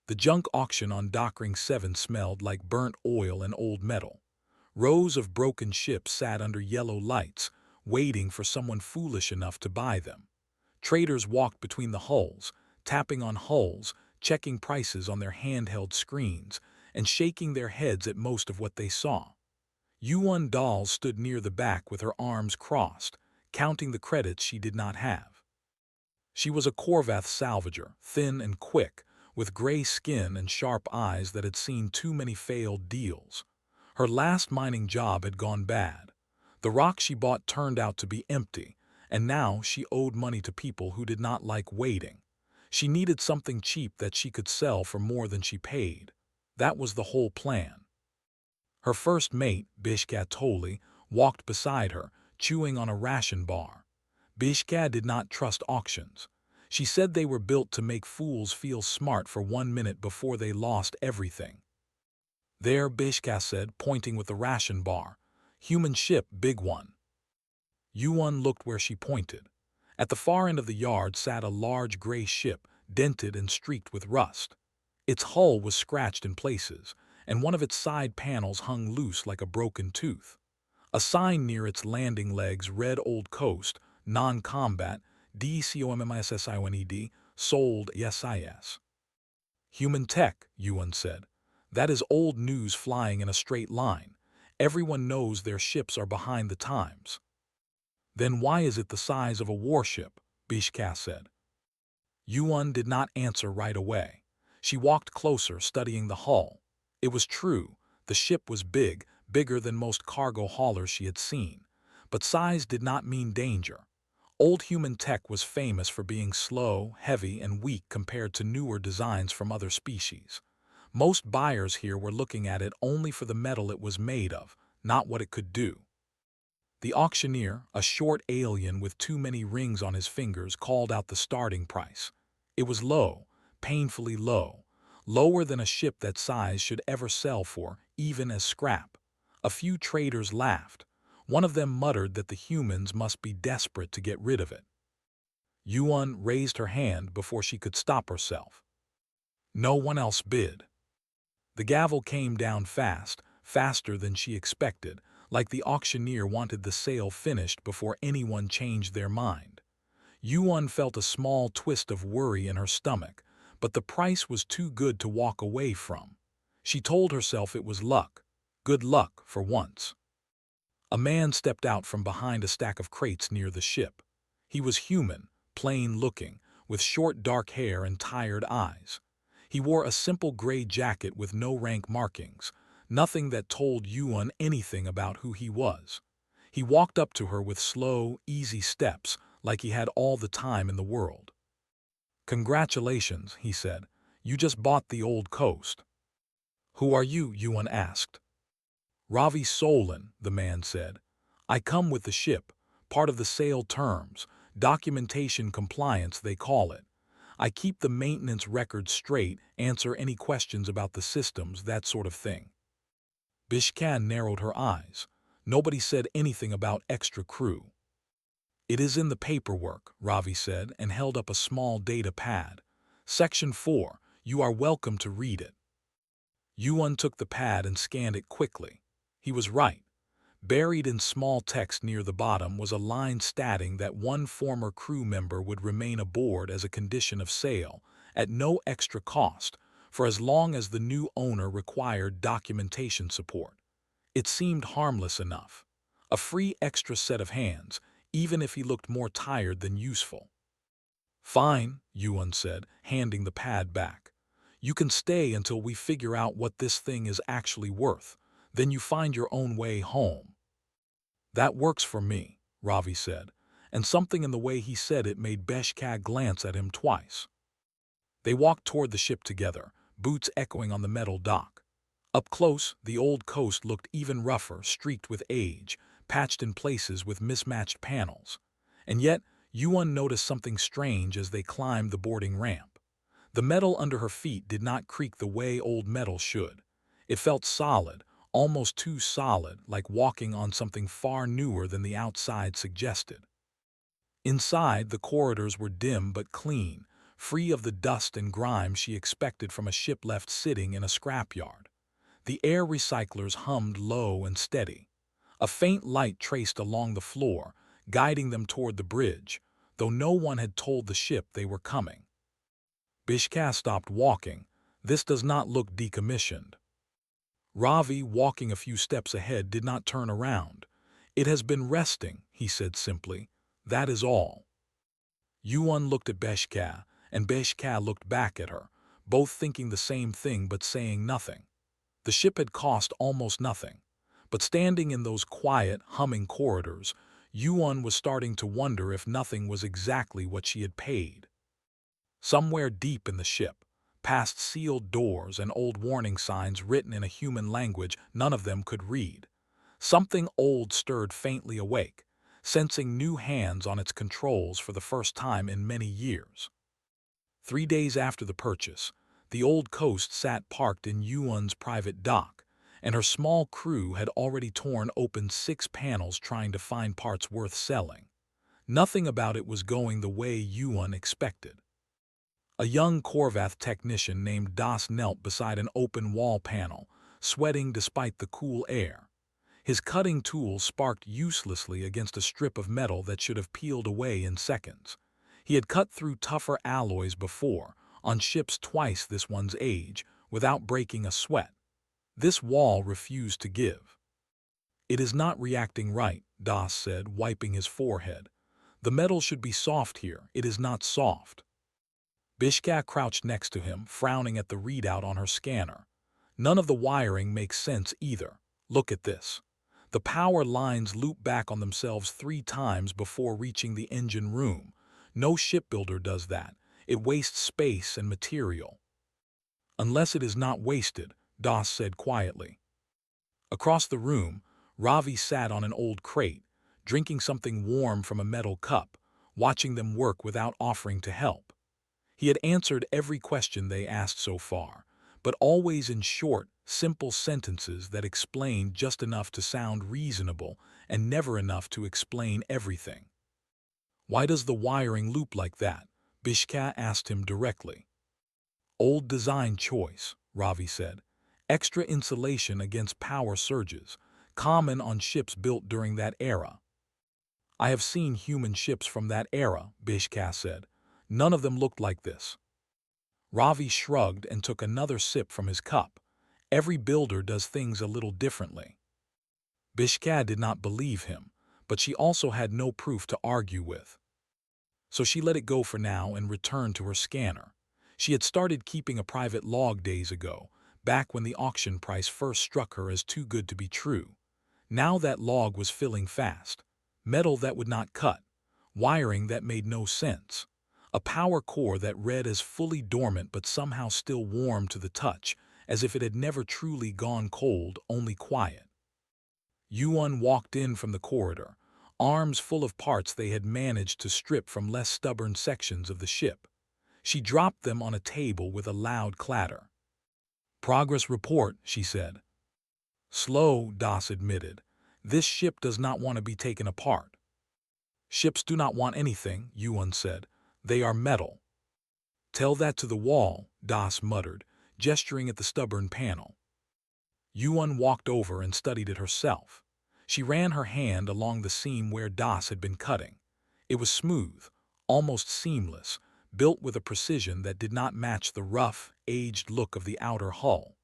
The junk auction on Dockring 7 smelled like burnt oil and old metal. Rows of broken ships sat under yellow lights, waiting for someone foolish enough to buy them. Traders walked between the hulls, tapping on hulls, checking prices on their handheld screens, and shaking their heads at most of what they saw. Yuan Doll stood near the back with her arms crossed, counting the credits she did not have. She was a Corvath salvager, thin and quick, with gray skin and sharp eyes that had seen too many failed deals. Her last mining job had gone bad. The rock she bought turned out to be empty, and now she owed money to people who did not like waiting. She needed something cheap that she could sell for more than she paid. That was the whole plan. Her first mate, Bishka Toli, walked beside her, chewing on a ration bar. Bishka did not trust auctions. She said they were built to make fools feel smart for 1 minute before they lost everything. There, Bishka said, pointing with the ration bar. Human ship, big one. Yuan looked where she pointed. At the far end of the yard sat a large gray ship, dented and streaked with rust. Its hull was scratched in places, and one of its side panels hung loose like a broken tooth. A sign near its landing legs read Old Coast, Non-Combat, DCOMMISSIONED, sold YES. Human tech, Yuan said. That is old news flying in a straight line. Everyone knows their ships are behind the times. Then why is it the size of a warship? Bishka said. Yuan did not answer right away. She walked closer, studying the hull. It was true, the ship was big, bigger than most cargo haulers she had seen. But size did not mean danger. Old human tech was famous for being slow, heavy, and weak compared to newer designs from other species. Most buyers here were looking at it only for the metal it was made of, not what it could do. The auctioneer, a short alien with too many rings on his fingers, called out the starting price. It was low, painfully low, lower than a ship that size should ever sell for, even as scrap. A few traders laughed. One of them muttered that the humans must be desperate to get rid of it. Yuan raised her hand before she could stop herself. No one else bid. The gavel came down fast, faster than she expected, like the auctioneer wanted the sale finished before anyone changed their mind. Yuan felt a small twist of worry in her stomach, but the price was too good to walk away from. She told herself it was luck. Good luck for once. A man stepped out from behind a stack of crates near the ship. He was human, plain-looking, with short dark hair and tired eyes. He wore a simple gray jacket with no rank markings, nothing that told Yuan anything about who he was. He walked up to her with slow, easy steps, like he had all the time in the world. "Congratulations," he said. "You just bought the Old Coast." "Who are you?" Yuan asked. "Ravi Solon," the man said. "I come with the ship, part of the sale terms, documentation compliance they call it. I keep the maintenance records straight, answer any questions about the systems, that sort of thing." Bishkan narrowed her eyes. Nobody said anything about extra crew. "It is in the paperwork," Ravi said, and held up a small data pad. "Section 4, you are welcome to read it." Yuan took the pad and scanned it quickly. He was right. Buried in small text near the bottom was a line stating that one former crew member would remain aboard as a condition of sale, at no extra cost, for as long as the new owner required documentation support. It seemed harmless enough. A free extra set of hands, even if he looked more tired than useful. "Fine," Yuan said, handing the pad back. "You can stay until we figure out what this thing is actually worth. Then you find your own way home." "That works for me," Ravi said, and something in the way he said it made Beshka glance at him twice. They walked toward the ship together, boots echoing on the metal dock. Up close, the Old Coast looked even rougher, streaked with age, patched in places with mismatched panels. And yet, Yuan noticed something strange as they climbed the boarding ramp. The metal under her feet did not creak the way old metal should. It felt solid, almost too solid, like walking on something far newer than the outside suggested. Inside, the corridors were dim but clean, free of the dust and grime she expected from a ship left sitting in a scrapyard. The air recyclers hummed low and steady. A faint light traced along the floor, guiding them toward the bridge, though no one had told the ship they were coming. Bishka stopped walking. This does not look decommissioned. Ravi, walking a few steps ahead, did not turn around. It has been resting, he said simply. That is all. Yuan looked at Bishka, and Bishka looked back at her, both thinking the same thing but saying nothing. The ship had cost almost nothing. But standing in those quiet, humming corridors, Yuan was starting to wonder if nothing was exactly what she had paid. Somewhere deep in the ship, past sealed doors and old warning signs written in a human language none of them could read, something old stirred faintly awake, sensing new hands on its controls for the first time in many years. 3 days after the purchase, the old coast sat parked in Yuan's private dock, and her small crew had already torn open 6 panels trying to find parts worth selling. Nothing about it was going the way Yuan expected. A young Korvath technician named Das knelt beside an open wall panel, sweating despite the cool air. His cutting tool sparked uselessly against a strip of metal that should have peeled away in seconds. He had cut through tougher alloys before, on ships twice this one's age, without breaking a sweat. This wall refused to give. It is not reacting right, Das said, wiping his forehead. The metal should be soft here. It is not soft. Bishka crouched next to him, frowning at the readout on her scanner. None of the wiring makes sense either. Look at this. The power lines loop back on themselves 3 times before reaching the engine room. No shipbuilder does that. It wastes space and material. Unless it is not wasted, Das said quietly. Across the room, Ravi sat on an old crate, drinking something warm from a metal cup, watching them work without offering to help. He had answered every question they asked so far, but always in short, simple sentences that explained just enough to sound reasonable and never enough to explain everything. Why does the wiring loop like that? Bishka asked him directly. Old design choice, Ravi said. Extra insulation against power surges, common on ships built during that era. I have seen human ships from that era, Bishka said. None of them looked like this. Ravi shrugged and took another sip from his cup. Every builder does things a little differently. Bishka did not believe him, but she also had no proof to argue with. So she let it go for now and returned to her scanner. She had started keeping a private log days ago, back when the auction price first struck her as too good to be true. Now that log was filling fast. Metal that would not cut. Wiring that made no sense. A power core that read as fully dormant but somehow still warm to the touch, as if it had never truly gone cold, only quiet. Yuan walked in from the corridor, arms full of parts they had managed to strip from less stubborn sections of the ship. She dropped them on a table with a loud clatter. Progress report, she said. Slow, Das admitted. This ship does not want to be taken apart. Ships do not want anything, Yuan said. They are metal. Tell that to the wall, Das muttered, gesturing at the stubborn panel. Yuan walked over and studied it herself. She ran her hand along the seam where Das had been cutting. It was smooth, almost seamless, built with a precision that did not match the rough, aged look of the outer hull.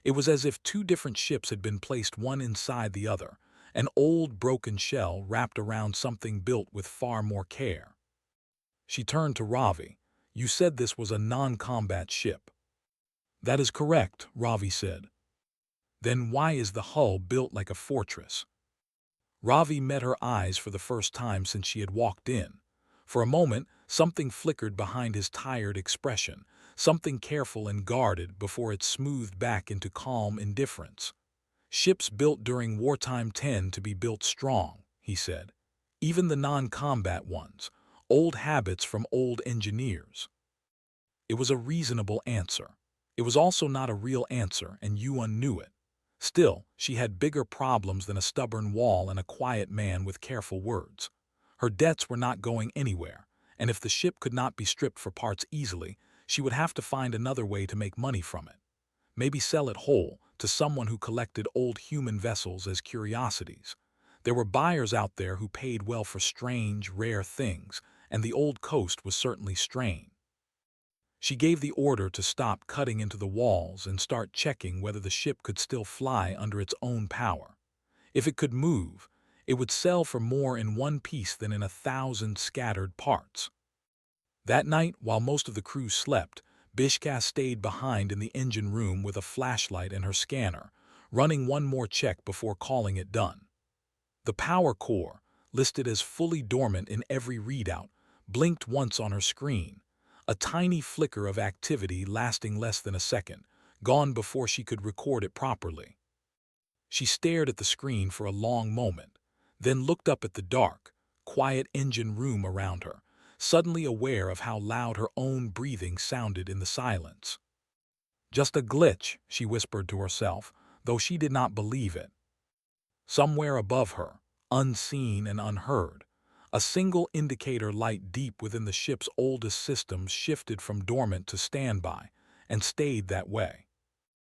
It was as if 2 different ships had been placed one inside the other, an old broken shell wrapped around something built with far more care. She turned to Ravi. You said this was a non-combat ship. That is correct, Ravi said. Then why is the hull built like a fortress? Ravi met her eyes for the first time since she had walked in. For a moment, something flickered behind his tired expression, something careful and guarded before it smoothed back into calm indifference. Ships built during wartime tend to be built strong, he said. Even the non-combat ones, old habits from old engineers. It was a reasonable answer. It was also not a real answer, and Yuan knew it. Still, she had bigger problems than a stubborn wall and a quiet man with careful words. Her debts were not going anywhere, and if the ship could not be stripped for parts easily, she would have to find another way to make money from it. Maybe sell it whole to someone who collected old human vessels as curiosities. There were buyers out there who paid well for strange, rare things, and the old coast was certainly strange. She gave the order to stop cutting into the walls and start checking whether the ship could still fly under its own power. If it could move, it would sell for more in one piece than in 1,000 scattered parts. That night, while most of the crew slept, Bishka stayed behind in the engine room with a flashlight and her scanner, running one more check before calling it done. The power core, listed as fully dormant in every readout, blinked once on her screen, a tiny flicker of activity lasting less than a second, gone before she could record it properly. She stared at the screen for a long moment, then looked up at the dark, quiet engine room around her, suddenly aware of how loud her own breathing sounded in the silence. Just a glitch, she whispered to herself, though she did not believe it. Somewhere above her, unseen and unheard, a single indicator light deep within the ship's oldest systems shifted from dormant to standby, and stayed that way.